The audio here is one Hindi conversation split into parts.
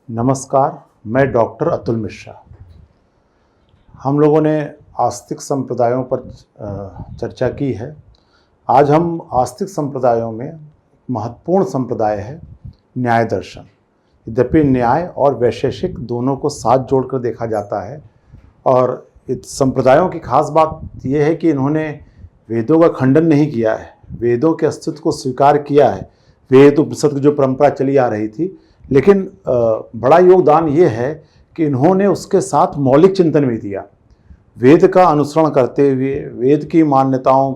नमस्कार, मैं डॉक्टर अतुल मिश्रा। हम लोगों ने आस्तिक संप्रदायों पर चर्चा की है। आज हम आस्तिक संप्रदायों में महत्वपूर्ण संप्रदाय है न्याय दर्शन। यद्यपि न्याय और वैशेषिक दोनों को साथ जोड़कर देखा जाता है और इस संप्रदायों की खास बात यह है कि इन्होंने वेदों का खंडन नहीं किया है, वेदों के अस्तित्व को स्वीकार किया है। वेद उपनिषद की जो परंपरा चली आ रही थी, लेकिन बड़ा योगदान ये है कि इन्होंने उसके साथ मौलिक चिंतन भी दिया। वेद का अनुसरण करते हुए वेद की मान्यताओं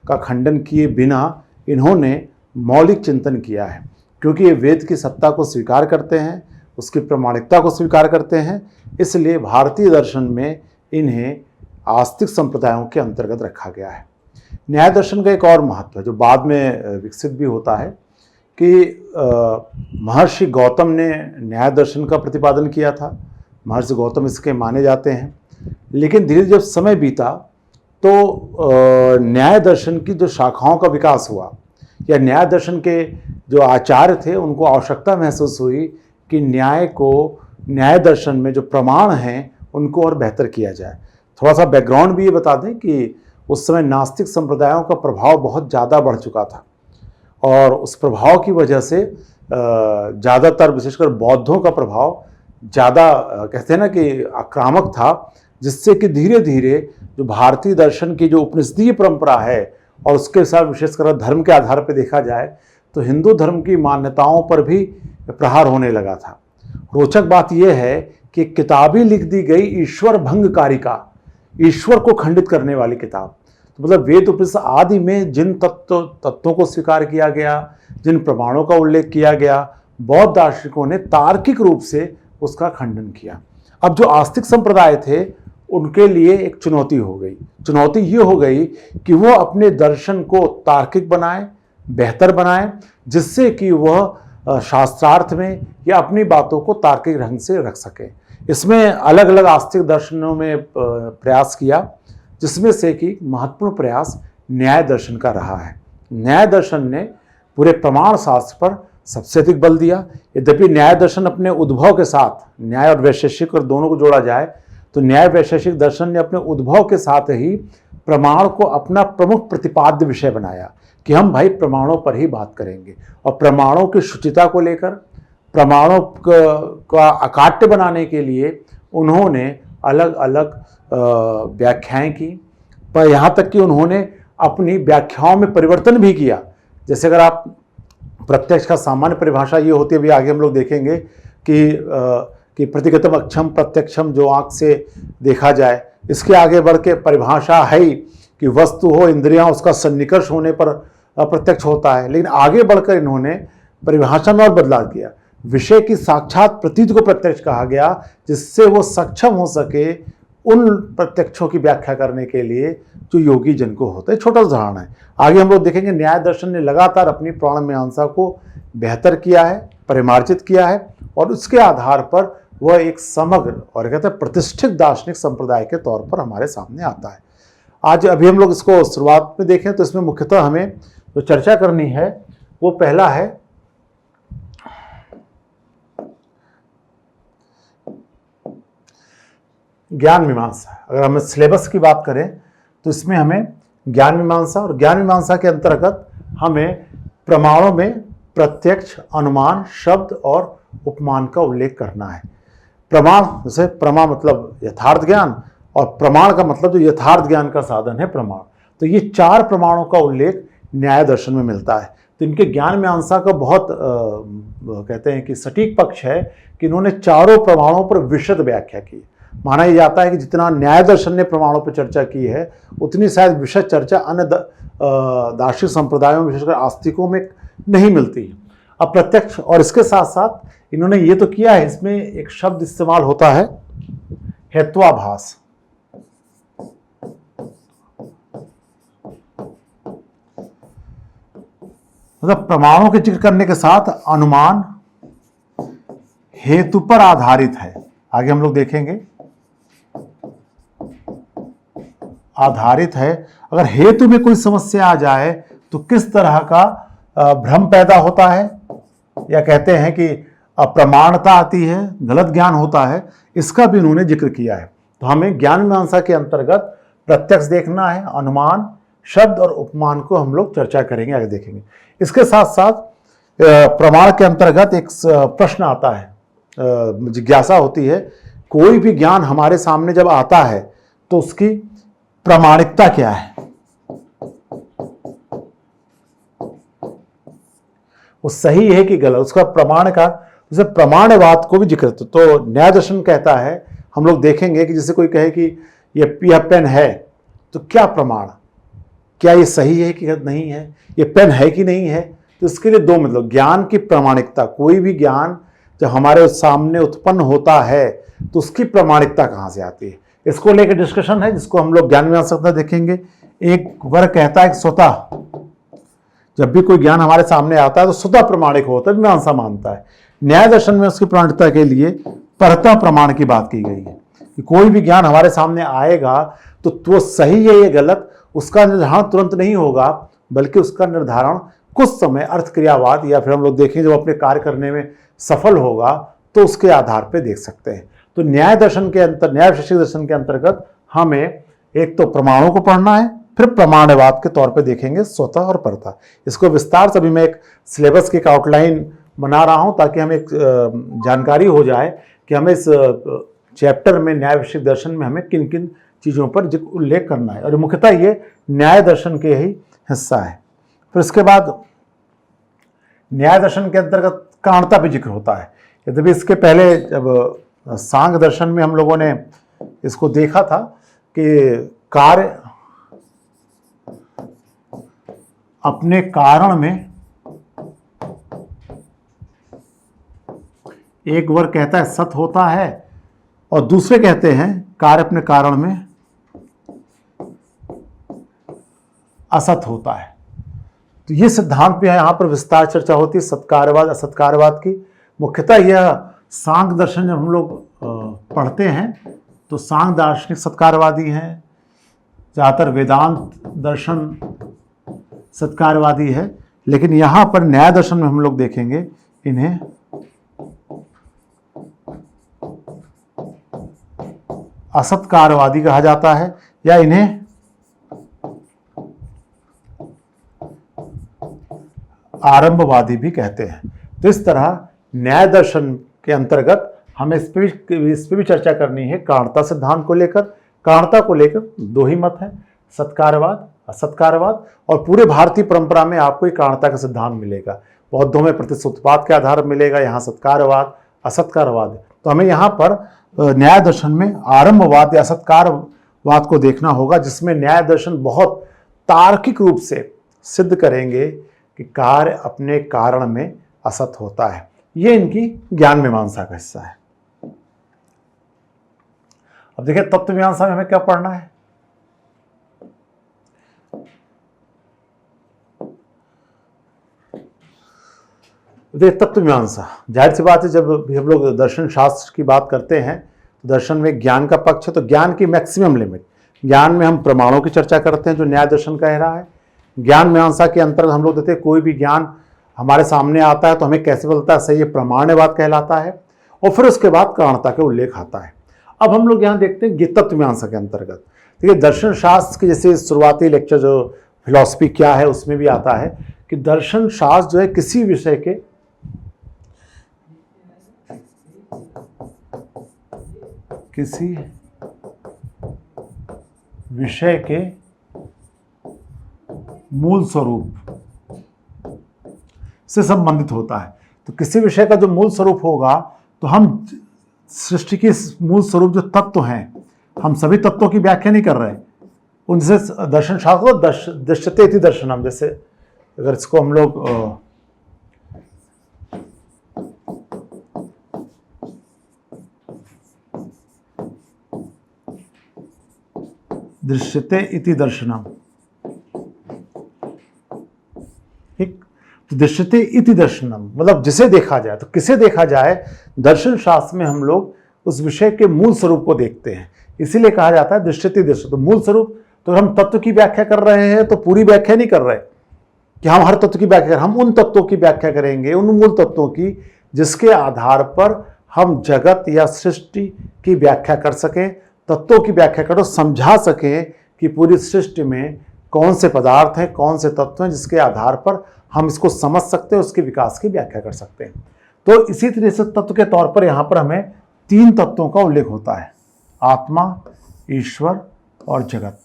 का खंडन किए बिना इन्होंने मौलिक चिंतन किया है, क्योंकि ये वेद की सत्ता को स्वीकार करते हैं, उसकी प्रामाणिकता को स्वीकार करते हैं। इसलिए भारतीय दर्शन में इन्हें आस्तिक संप्रदायों के अंतर्गत रखा गया है। न्याय दर्शन का एक और महत्व है जो बाद में विकसित भी होता है कि महर्षि गौतम ने न्याय दर्शन का प्रतिपादन किया था। महर्षि गौतम इसके माने जाते हैं, लेकिन धीरे जब समय बीता तो न्याय दर्शन की जो शाखाओं का विकास हुआ या न्याय दर्शन के जो आचार्य थे उनको आवश्यकता महसूस हुई कि न्याय दर्शन में जो प्रमाण हैं उनको और बेहतर किया जाए। थोड़ा सा बैकग्राउंड भी ये बता दें कि उस समय नास्तिक संप्रदायों का प्रभाव बहुत ज़्यादा बढ़ चुका था और उस प्रभाव की वजह से ज़्यादातर विशेषकर बौद्धों का प्रभाव ज़्यादा कहते हैं ना कि आक्रामक था, जिससे कि धीरे धीरे जो भारतीय दर्शन की जो उपनिषदीय परंपरा है और उसके साथ विशेषकर धर्म के आधार पर देखा जाए तो हिंदू धर्म की मान्यताओं पर भी प्रहार होने लगा था। रोचक बात यह है कि किताबें लिख दी गई ईश्वर भंग कारिका, ईश्वर को खंडित करने वाली किताब। तो मतलब वेद उपनिषद आदि में जिन तत्वों को स्वीकार किया गया, जिन प्रमाणों का उल्लेख किया गया, बौद्ध दार्शनिकों ने तार्किक रूप से उसका खंडन किया। अब जो आस्तिक संप्रदाय थे उनके लिए एक चुनौती हो गई। चुनौती ये हो गई कि वो अपने दर्शन को तार्किक बनाए, बेहतर बनाए, जिससे कि वह शास्त्रार्थ में या अपनी बातों को तार्किक ढंग से रख सके। इसमें अलग अलग आस्तिक दर्शनों में प्रयास किया, जिसमें से कि महत्वपूर्ण प्रयास न्याय दर्शन का रहा है। न्याय दर्शन ने पूरे प्रमाण शास्त्र पर सबसे अधिक बल दिया। यद्यपि न्याय दर्शन अपने उद्भव के साथ, न्याय और वैशेषिक और दोनों को जोड़ा जाए तो न्याय वैशेषिक दर्शन ने अपने उद्भव के साथ ही प्रमाण को अपना प्रमुख प्रतिपाद्य विषय बनाया कि हम भाई प्रमाणों पर ही बात करेंगे और प्रमाणों की शुचिता को लेकर, प्रमाणों का अकाट्य बनाने के लिए उन्होंने अलग अलग व्याख्याएं की, पर यहाँ तक कि उन्होंने अपनी व्याख्याओं में परिवर्तन भी किया। जैसे अगर आप प्रत्यक्ष का सामान्य परिभाषा ये होती है, अभी आगे हम लोग देखेंगे कि प्रतिगतम अक्षम प्रत्यक्षम, जो आँख से देखा जाए, इसके आगे बढ़ के परिभाषा है ही कि वस्तु हो, इंद्रियां, उसका सन्निकर्ष होने पर प्रत्यक्ष होता है। लेकिन आगे बढ़कर इन्होंने परिभाषा में और बदलाव किया। विषय की साक्षात प्रतीत को प्रत्यक्ष कहा गया, जिससे वो सक्षम हो सके उन प्रत्यक्षों की व्याख्या करने के लिए जो योगी जन को होता है। छोटा उदाहरण है, आगे हम लोग देखेंगे। न्याय दर्शन ने लगातार अपनी प्राण मीमांसा को बेहतर किया है, परिमार्जित किया है और उसके आधार पर वह एक समग्र और कहते हैं प्रतिष्ठित दार्शनिक संप्रदाय के तौर पर हमारे सामने आता है। आज अभी हम लोग इसको शुरुआत में देखें तो इसमें मुख्यतः हमें जो चर्चा करनी है वो पहला है ज्ञान मीमांसा। अगर हम सिलेबस की बात करें तो इसमें हमें ज्ञान मीमांसा और ज्ञान मीमांसा के अंतर्गत हमें प्रमाणों में प्रत्यक्ष, अनुमान, शब्द और उपमान का उल्लेख करना है। प्रमाण, जैसे प्रमा मतलब यथार्थ ज्ञान और प्रमाण का मतलब जो यथार्थ ज्ञान का साधन है प्रमाण। तो ये चार प्रमाणों का उल्लेख न्याय दर्शन में मिलता है। तो इनके ज्ञान मीमांसा का बहुत कहते हैं कि सटीक पक्ष है कि इन्होंने चारों प्रमाणों पर विशद व्याख्या की। माना यह जाता है कि जितना न्याय दर्शन ने प्रमाणों पर चर्चा की है उतनी शायद विशद चर्चा अन्य दार्शनिक संप्रदायों, विशेषकर आस्तिकों में नहीं मिलती है। अब प्रत्यक्ष, और इसके साथ साथ इन्होंने ये तो किया है, इसमें एक शब्द इस्तेमाल होता है हेत्वाभास। मतलब प्रमाणों के जिक्र करने के साथ अनुमान हेतु पर आधारित है। आगे हम लोग देखेंगे आधारित है। अगर हेतु में कोई समस्या आ जाए तो किस तरह का भ्रम पैदा होता है, या कहते हैं कि अप्रमाणता आती है, गलत ज्ञान होता है, इसका भी उन्होंने जिक्र किया है। तो हमें ज्ञान मीमांसा के अंतर्गत प्रत्यक्ष देखना है, अनुमान, शब्द और उपमान को हम लोग चर्चा करेंगे, आगे देखेंगे। इसके साथ साथ प्रमाण के अंतर्गत एक प्रश्न आता है, जिज्ञासा होती है, कोई भी ज्ञान हमारे सामने जब आता है तो उसकी प्रामाणिकता क्या है, वो सही है कि गलत, उसका प्रमाण का, जैसे प्रमाणवाद को भी जिक्र। तो न्याय दर्शन कहता है, हम लोग देखेंगे कि जैसे कोई कहे कि यह पेन है, तो क्या प्रमाण, क्या ये सही है कि नहीं है, ये पेन है कि नहीं है। तो इसके लिए दो मतलब, ज्ञान की प्रामाणिकता, कोई भी ज्ञान जब हमारे सामने उत्पन्न होता है तो उसकी प्रामाणिकता कहाँ से आती है, इसको लेकर डिस्कशन है, जिसको हम लोग ज्ञान मीमांसा देखेंगे। एक वर्ग कहता है कि स्वतः जब भी कोई ज्ञान हमारे सामने आता है तो स्वतः प्रमाणिक होता है, मीमांसा मानता है। न्याय दर्शन में उसकी प्रामाणिकता के लिए परता प्रमाण की बात की गई है कि कोई भी ज्ञान हमारे सामने आएगा तो वो सही है या गलत, उसका निर्धारण तुरंत नहीं होगा, बल्कि उसका निर्धारण कुछ समय अर्थक्रियावाद या फिर हम लोग देखें जब अपने कार्य करने में सफल होगा तो उसके आधार पर देख सकते हैं। तो न्याय दर्शन के न्याय वैशेषिक दर्शन के अंतर्गत हमें एक तो प्रमाणों को पढ़ना है, फिर प्रमाणवाद के तौर पे देखेंगे स्वतः और परता। इसको विस्तार से अभी मैं एक सिलेबस की एक आउटलाइन बना रहा हूं ताकि हमें एक जानकारी हो जाए कि हमें इस चैप्टर में न्याय वैशेषिक दर्शन में हमें किन किन चीज़ों पर उल्लेख करना है, और मुख्यतः ये न्याय दर्शन के ही हिस्सा है। फिर इसके बाद न्याय दर्शन के अंतर्गत कारणता भी जिक्र होता है। यद्यपि इसके पहले जब सांख्य दर्शन में हम लोगों ने इसको देखा था कि कार्य अपने कारण में, एक वर्ग कहता है सत होता है और दूसरे कहते हैं कार्य अपने कारण में असत होता है। तो ये सिद्धांत भी है, यहाँ पर विस्तार चर्चा होती है सत्कार्यवाद असत्कार्यवाद की। मुख्यतः यह सांख्य दर्शन जब हम लोग पढ़ते हैं तो सांख्य दार्शनिक सत्कार्यवादी हैं, ज़्यादातर वेदांत दर्शन सत्कार्यवादी है, लेकिन यहाँ पर न्याय दर्शन में हम लोग देखेंगे इन्हें असत्कार्यवादी कहा जाता है, या इन्हें आरंभवादी भी कहते हैं। तो इस तरह न्याय दर्शन के अंतर्गत हमें इस पे भी चर्चा करनी है। कारणता सिद्धांत को लेकर, कारणता को लेकर दो ही मत हैं, सत्कार्यवाद असत्कार्यवाद, और पूरे भारतीय परंपरा में आपको एक कारणता का सिद्धांत मिलेगा। बौद्धों में प्रतिसुतपाद के आधार मिलेगा, यहाँ सत्कार्यवाद असत्कार्यवाद। तो हमें यहाँ पर न्याय दर्शन में आरंभवाद या असत्कारवाद को देखना होगा, जिसमें न्याय दर्शन बहुत तार्किक रूप से सिद्ध करेंगे कि कार्य अपने कारण में असत होता है। ये इनकी ज्ञान मीमांसा का हिस्सा है। अब देखिए तत्व मीमांसा में हमें क्या पढ़ना है। देखिए तत्व मीमांसा, जाहिर सी बात है जब भी हम लोग दर्शन शास्त्र की बात करते हैं तो दर्शन में ज्ञान का पक्ष है, तो ज्ञान की मैक्सिमम लिमिट, ज्ञान में हम प्रमाणों की चर्चा करते हैं जो न्याय दर्शन कह रहा है। ज्ञान मीमांसा के अंतर्गत हम लोग देते हैं कोई भी ज्ञान हमारे सामने आता है तो हमें कैसे बदलता है, सही ये प्रमाणवाद कहलाता है, और फिर उसके बाद कारणता का उल्लेख आता है। अब हम लोग यहाँ देखते हैं तत्व मीमांसा के अंतर्गत। देखिए दर्शन शास्त्र के जैसे शुरुआती लेक्चर जो फिलॉसफी क्या है उसमें भी आता है कि दर्शन शास्त्र जो है किसी विषय के मूल स्वरूप से संबंधित होता है। तो किसी विषय का जो मूल स्वरूप होगा, तो हम सृष्टि के मूल स्वरूप जो तत्व हैं, हम सभी तत्वों की व्याख्या नहीं कर रहे हैं, उनसे दर्शन शास्त्र दृश्यते इति दर्शनम, जैसे अगर इसको हम लोग दृश्यते इति दर्शनम, ठीक, तो दृश्यते इति दर्शनम मतलब जिसे देखा जाए, तो किसे देखा जाए, दर्शन शास्त्र में हम लोग उस विषय के मूल स्वरूप को देखते हैं, इसीलिए कहा जाता है दृश्यते दृश्य। तो मूल स्वरूप, तो हम तत्व की व्याख्या कर रहे हैं तो पूरी व्याख्या नहीं कर रहे कि हम हर तत्व की व्याख्या, हम उन तत्वों की व्याख्या करेंगे, उन मूल तत्वों की जिसके आधार पर हम जगत या सृष्टि की व्याख्या कर सकें, तत्वों की व्याख्या करो, समझा सकें कि पूरी सृष्टि में कौन से पदार्थ हैं, कौन से तत्व हैं, जिसके आधार पर हम इसको समझ सकते हैं, उसके विकास की व्याख्या कर सकते हैं। तो इसी तरह से तत्व के तौर पर यहाँ पर हमें 3 तत्वों का उल्लेख होता है, आत्मा, ईश्वर और जगत।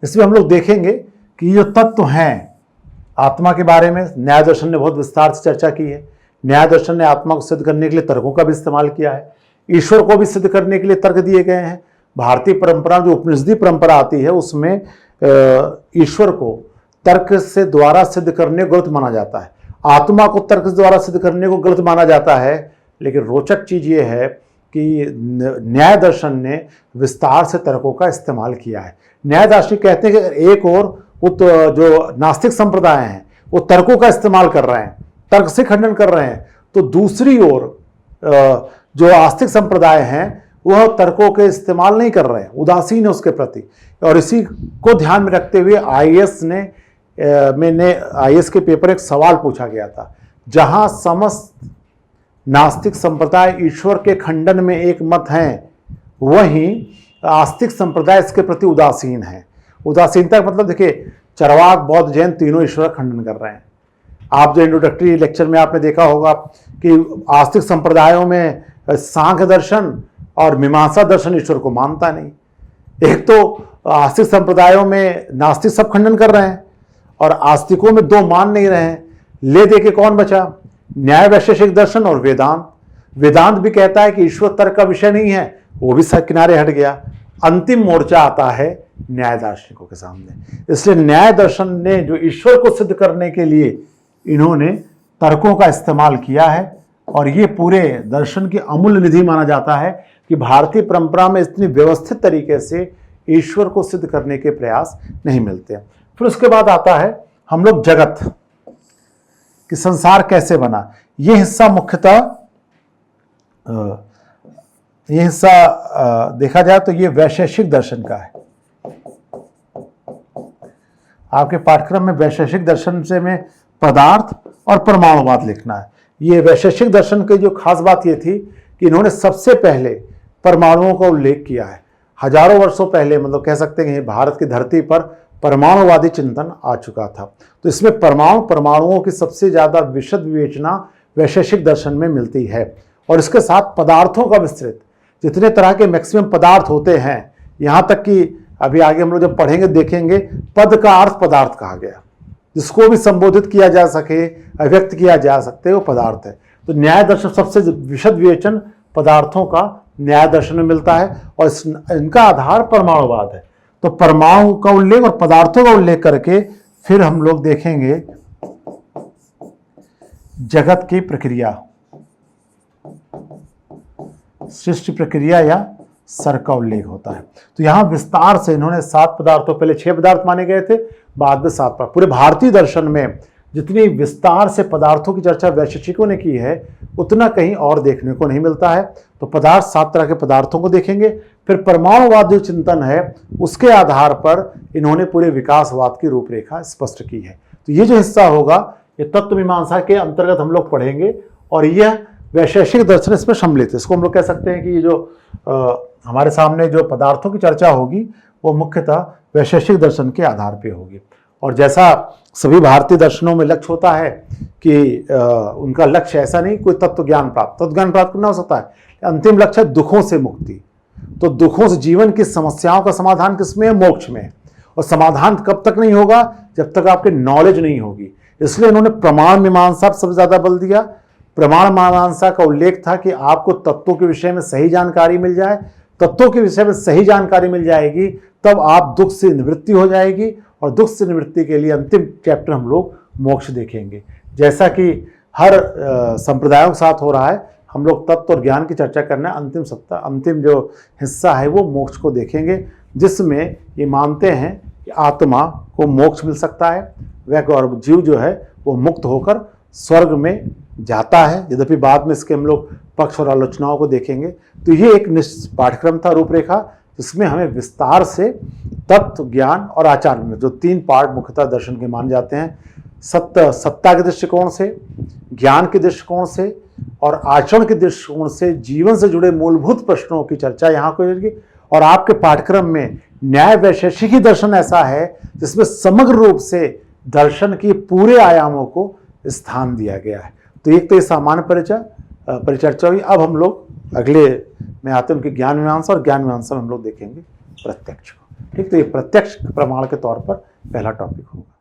इसमें हम लोग देखेंगे कि ये तत्व हैं। आत्मा के बारे में न्याय दर्शन ने बहुत विस्तार से चर्चा की है। न्याय दर्शन ने आत्मा को सिद्ध करने के लिए तर्कों का भी इस्तेमाल किया है। ईश्वर को भी सिद्ध करने के लिए तर्क दिए गए हैं। भारतीय परंपरा जो उपनिषदी परंपरा आती है उसमें ईश्वर को तर्क से द्वारा सिद्ध करने को गलत माना जाता है, आत्मा को तर्क से द्वारा सिद्ध करने को गलत माना जाता है। लेकिन रोचक चीज ये है कि न्याय दर्शन ने विस्तार से तर्कों का इस्तेमाल किया है। न्याय दार्शनिक कहते हैं कि एक और जो नास्तिक संप्रदाय हैं वो तर्कों का इस्तेमाल कर रहे हैं, तर्क से खंडन कर रहे हैं, तो दूसरी ओर जो आस्तिक संप्रदाय हैं वह तर्कों के इस्तेमाल नहीं कर रहे हैं, उदासीन है उसके प्रति। और इसी को ध्यान में रखते हुए आईएएस के पेपर एक सवाल पूछा गया था, जहां समस्त नास्तिक संप्रदाय ईश्वर के खंडन में एक मत हैं, वहीं आस्तिक संप्रदाय इसके प्रति उदासीन है। उदासीनता का मतलब देखिए, चरवाक, बौद्ध, जैन तीनों ईश्वर का खंडन कर रहे हैं। आप जो इंट्रोडक्टरी लेक्चर में आपने देखा होगा कि आस्तिक संप्रदायों में सांख्य दर्शन और मीमांसा दर्शन ईश्वर को मानता नहीं। एक तो आस्तिक संप्रदायों में नास्तिक सब खंडन कर रहे हैं और आस्तिकों में 2 मान नहीं रहे हैं। ले दे के कौन बचा? न्याय वैशेषिक दर्शन और वेदांत। वेदांत भी कहता है कि ईश्वर तर्क का विषय नहीं है, वो भी किनारे हट गया। अंतिम मोर्चा आता है न्याय दार्शनिकों के सामने। इसलिए न्याय दर्शन ने जो ईश्वर को सिद्ध करने के लिए इन्होंने तर्कों का इस्तेमाल किया है, और ये पूरे दर्शन की अमूल्य निधि माना जाता है कि भारतीय परंपरा में इतनी व्यवस्थित तरीके से ईश्वर को सिद्ध करने के प्रयास नहीं मिलते। फिर उसके बाद आता है हम लोग जगत कि संसार कैसे बना। ये हिस्सा मुख्यतः देखा जाए तो ये वैशेषिक दर्शन का है। आपके पाठ्यक्रम में वैशेषिक दर्शन से में पदार्थ और परमाणुवाद लिखना है। ये वैशेषिक दर्शन की जो खास बात ये थी कि इन्होंने सबसे पहले परमाणुओं का उल्लेख किया है। हजारों वर्षों पहले, मतलब कह सकते हैं भारत की धरती पर परमाणुवादी चिंतन आ चुका था। तो इसमें परमाणुओं की सबसे ज्यादा विशद विवेचना वैशेषिक दर्शन में मिलती है। और इसके साथ पदार्थों का विस्तृत, जितने तरह के मैक्सिमम पदार्थ होते हैं, यहाँ तक कि अभी आगे हम लोग जब पढ़ेंगे देखेंगे पद का अर्थ पदार्थ कहा गया, जिसको भी संबोधित किया जा सके, अभिव्यक्त किया जा सकते वो पदार्थ है। तो न्याय दर्शन सबसे विशद विवेचन पदार्थों का न्याय दर्शन में मिलता है, और इनका आधार परमाणुवाद है। तो परमाणु का उल्लेख और पदार्थों का उल्लेख करके फिर हम लोग देखेंगे जगत की प्रक्रिया, सृष्टि प्रक्रिया या सर का उल्लेख होता है। तो यहां विस्तार से इन्होंने 7 पदार्थों, पहले 6 पदार्थ माने गए थे, बाद में 7 पदार्थ। पूरे भारतीय दर्शन में जितनी विस्तार से पदार्थों की चर्चा वैशेषिकों ने की है उतना कहीं और देखने को नहीं मिलता है। तो पदार्थ, 7 तरह के पदार्थों को देखेंगे। फिर परमाणुवाद जो चिंतन है उसके आधार पर इन्होंने पूरे विकासवाद की रूपरेखा स्पष्ट की है। तो ये जो हिस्सा होगा ये तत्व मीमांसा के अंतर्गत हम लोग पढ़ेंगे, और यह वैशेषिक दर्शन इसमें सम्मिलित है। इसको हम लोग कह सकते हैं कि ये जो हमारे सामने जो पदार्थों की चर्चा होगी वो मुख्यतः वैशेषिक दर्शन के आधार पे होगी। और जैसा सभी भारतीय दर्शनों में लक्ष्य होता है कि उनका लक्ष्य ऐसा नहीं कोई तत्व ज्ञान प्राप्त करना हो सकता है, अंतिम लक्ष्य है दुखों से मुक्ति। तो दुखों से, जीवन की समस्याओं का समाधान किसमें है? मोक्ष में। और समाधान कब तक नहीं होगा? जब तक आपके नॉलेज नहीं होगी। इसलिए इन्होंने प्रमाण मीमांसा पर सबसे ज्यादा बल दिया। प्रमाण मीमांसा का उल्लेख था कि आपको तत्वों के विषय में सही जानकारी मिल जाए, तत्वों के विषय में सही जानकारी मिल जाएगी तब आप दुख से निवृत्ति हो जाएगी, और दुख से निवृत्ति के लिए अंतिम चैप्टर हम लोग मोक्ष देखेंगे। जैसा कि हर संप्रदायों के साथ हो रहा है, हम लोग तत्व और ज्ञान की चर्चा करना है। अंतिम जो हिस्सा है वो मोक्ष को देखेंगे, जिसमें ये मानते हैं कि आत्मा को मोक्ष मिल सकता है, वह जीव जो है वो मुक्त होकर स्वर्ग में जाता है। यद्यपि बाद में इसके हम लोग पक्ष और आलोचनाओं को देखेंगे। तो ये एक निश्चित पाठ्यक्रम था, रूपरेखा, जिसमें हमें विस्तार से तत्व, ज्ञान और आचार में जो 3 पार्ट मुख्यतः दर्शन के माने जाते हैं, सत्ता के दृष्टिकोण से, ज्ञान के दृष्टिकोण से और आचरण के दृष्टिकोण से जीवन से जुड़े मूलभूत प्रश्नों की चर्चा यहाँ को होगी। और आपके पाठ्यक्रम में न्याय वैशेषिकी दर्शन ऐसा है जिसमें समग्र रूप से दर्शन के पूरे आयामों को स्थान दिया गया है। तो एक तो ये सामान्य परिचर्चा हुई। अब हम लोग अगले में आते हैं उनकी ज्ञान मीमांसा, और ज्ञान मीमांसा में हम लोग देखेंगे प्रत्यक्ष को। ठीक, तो ये प्रत्यक्ष प्रमाण के तौर पर पहला टॉपिक होगा।